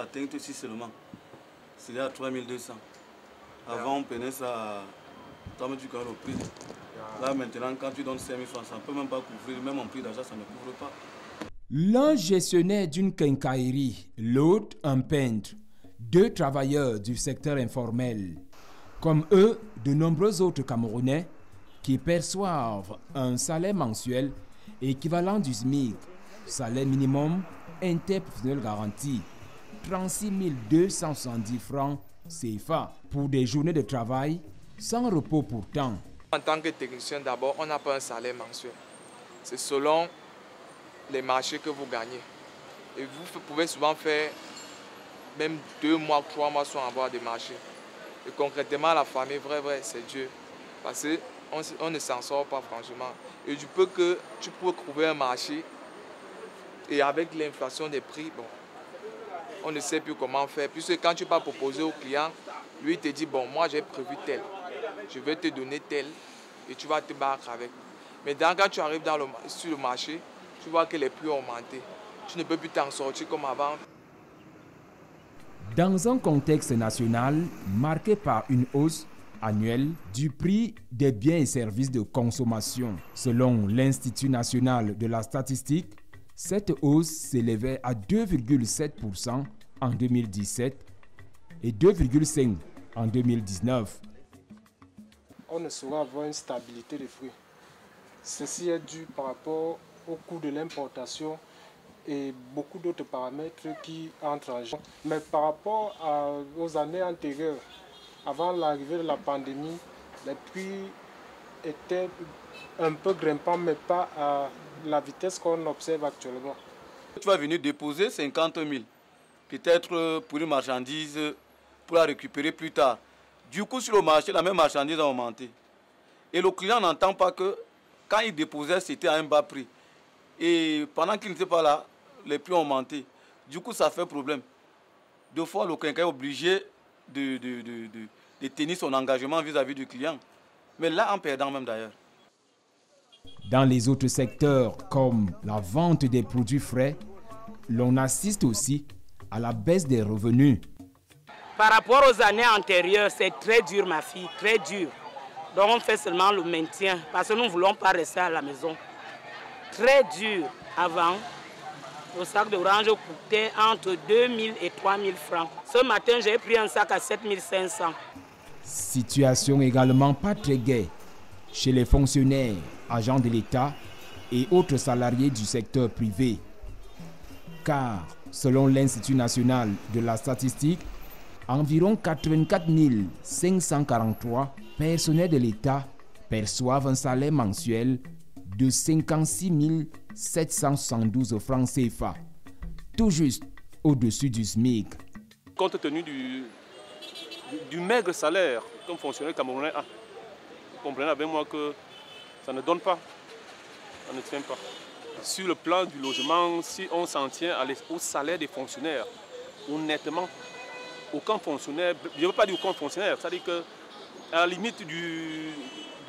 atteinte aussi seulement. C'est à 3200. Avant, on prenait ça à 3000 au prix. Là, maintenant, quand tu donnes 5000 francs, ça ne peut même pas couvrir. Même en prix d'achat, ça ne couvre pas. L'un gestionnaire d'une quincaillerie, l'autre un peintre, deux travailleurs du secteur informel. Comme eux, de nombreux autres Camerounais qui perçoivent un salaire mensuel équivalent du SMIC, salaire minimum interprofessionnel garanti, 36 270 francs CFA pour des journées de travail sans repos pourtant. En tant que technicien, d'abord, on n'a pas un salaire mensuel. C'est selon les marchés que vous gagnez. Et vous pouvez souvent faire même 2 mois, 3 mois sans avoir des marchés. Et concrètement, la famille, vrai, c'est Dieu. Parce qu'on ne s'en sort pas, franchement. Et tu peux trouver un marché. Et avec l'inflation des prix, bon, on ne sait plus comment faire. Puisque quand tu vas proposer au client, lui il te dit, bon, moi j'ai prévu tel. Je vais te donner tel. Et tu vas te battre avec. Mais quand tu arrives sur le marché, tu vois que les prix ont augmenté. Tu ne peux plus t'en sortir comme avant. Dans un contexte national marqué par une hausse annuelle du prix des biens et services de consommation, selon l'Institut national de la statistique, cette hausse s'élevait à 2,7% en 2017 et 2,5% en 2019. On ne saura avoir une stabilité des prix. Ceci est dû par rapport au coût de l'importation et beaucoup d'autres paramètres qui entrent en jeu. Mais par rapport aux années antérieures, avant l'arrivée de la pandémie, les prix étaient un peu grimpants, mais pas à la vitesse qu'on observe actuellement. Tu vas venir déposer 50 000, peut-être pour une marchandise, pour la récupérer plus tard. Du coup, sur le marché, la même marchandise a augmenté. Et le client n'entend pas que quand il déposait, c'était à un bas prix. Et pendant qu'il n'était pas là, les prix ont augmenté. Du coup, ça fait problème. Deux fois, le quincailler est obligé de tenir son engagement vis-à-vis du client. Mais là, en perdant même d'ailleurs. Dans les autres secteurs, comme la vente des produits frais, l'on assiste aussi à la baisse des revenus. Par rapport aux années antérieures, c'est très dur, ma fille, très dur. Donc on fait seulement le maintien, parce que nous ne voulons pas rester à la maison. Très dur. Avant, le sac d'orange coûtait entre 2 000 et 3 000 francs. Ce matin, j'ai pris un sac à 7 500. Situation également pas très gaie chez les fonctionnaires, agents de l'État et autres salariés du secteur privé. Car, selon l'Institut national de la statistique, environ 84 543 personnels de l'État perçoivent un salaire mensuel de 56 772 francs CFA, tout juste au-dessus du SMIC. Compte tenu du maigre salaire qu'un fonctionnaire camerounais a, vous comprenez avec moi que ça ne donne pas, ça ne tient pas. Sur le plan du logement, si on s'en tient au salaire des fonctionnaires, honnêtement, aucun fonctionnaire, je ne veux pas dire aucun fonctionnaire, c'est-à-dire qu'à la limite du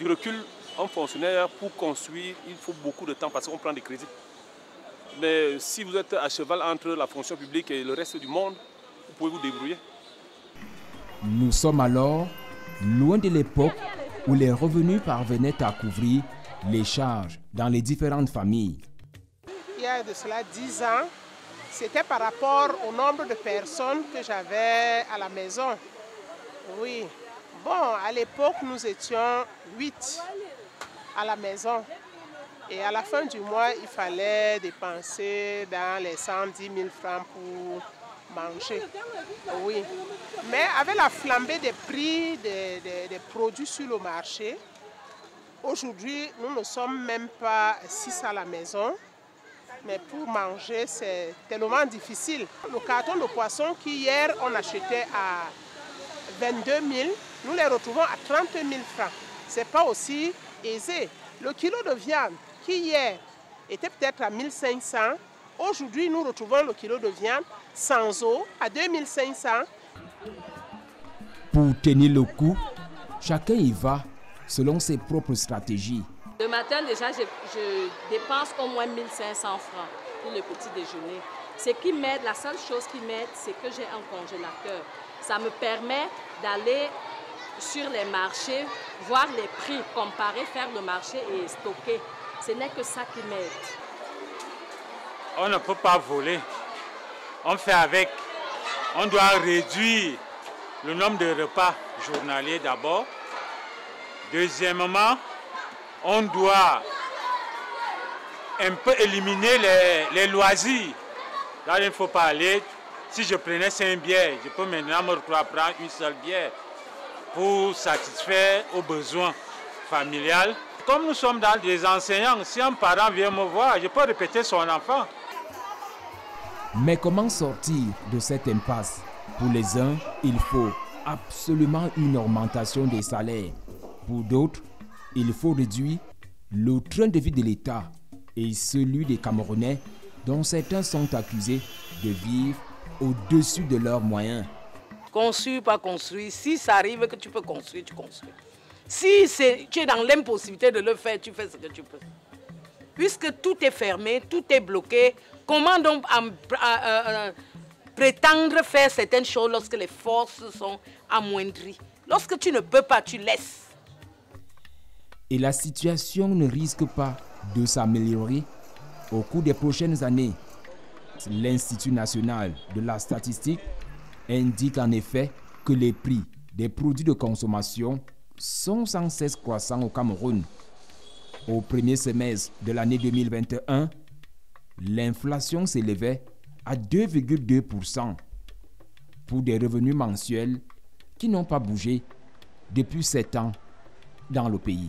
recul, un fonctionnaire, pour construire, il faut beaucoup de temps parce qu'on prend des crédits. Mais si vous êtes à cheval entre la fonction publique et le reste du monde, vous pouvez vous débrouiller. Nous sommes alors loin de l'époque où les revenus parvenaient à couvrir les charges dans les différentes familles. Il y a de cela 10 ans, c'était par rapport au nombre de personnes que j'avais à la maison. Oui. Bon, à l'époque, nous étions 8 à la maison. Et à la fin du mois, il fallait dépenser dans les 110 000 francs pour manger. Oui. Mais avec la flambée des prix des produits sur le marché, aujourd'hui, nous ne sommes même pas 6 à la maison. Mais pour manger, c'est tellement difficile. Le carton de poisson qu'hier, on achetait à 22 000, nous les retrouvons à 30 000 francs. Ce n'est pas aussi aisé. Le kilo de viande qui hier était peut-être à 1 500, aujourd'hui nous retrouvons le kilo de viande sans eau à 2 500. Pour tenir le coup, chacun y va selon ses propres stratégies. Le matin déjà, je dépense au moins 1 500 francs pour le petit déjeuner. Ce qui m'aide, la seule chose qui m'aide, c'est que j'ai un congélateur. Ça me permet d'aller sur les marchés, voir les prix, comparer, faire le marché et stocker. Ce n'est que ça qui m'aide. On ne peut pas voler. On fait avec. On doit réduire le nombre de repas journaliers d'abord. Deuxièmement, on doit un peu éliminer les loisirs. Là, il ne faut pas aller. Si je prenais 5 bières, je peux maintenant me retrouver à prendre une seule bière pour satisfaire aux besoins familiaux. Comme nous sommes dans des enseignants, si un parent vient me voir, je peux répéter son enfant. Mais comment sortir de cette impasse? Pour les uns, il faut absolument une augmentation des salaires. Pour d'autres, il faut réduire le train de vie de l'État et celui des Camerounais, dont certains sont accusés de vivre au-dessus de leurs moyens. Construire, pas construire. Si ça arrive que tu peux construire, tu construis. Si tu es dans l'impossibilité de le faire, tu fais ce que tu peux. Puisque tout est fermé, tout est bloqué, comment donc prétendre faire certaines choses lorsque les forces sont amoindries? Lorsque tu ne peux pas, tu laisses. Et la situation ne risque pas de s'améliorer au cours des prochaines années. L'Institut national de la statistique indique en effet que les prix des produits de consommation sont sans cesse croissants au Cameroun. Au premier semestre de l'année 2021, l'inflation s'élevait à 2,2% pour des revenus mensuels qui n'ont pas bougé depuis 7 ans dans le pays.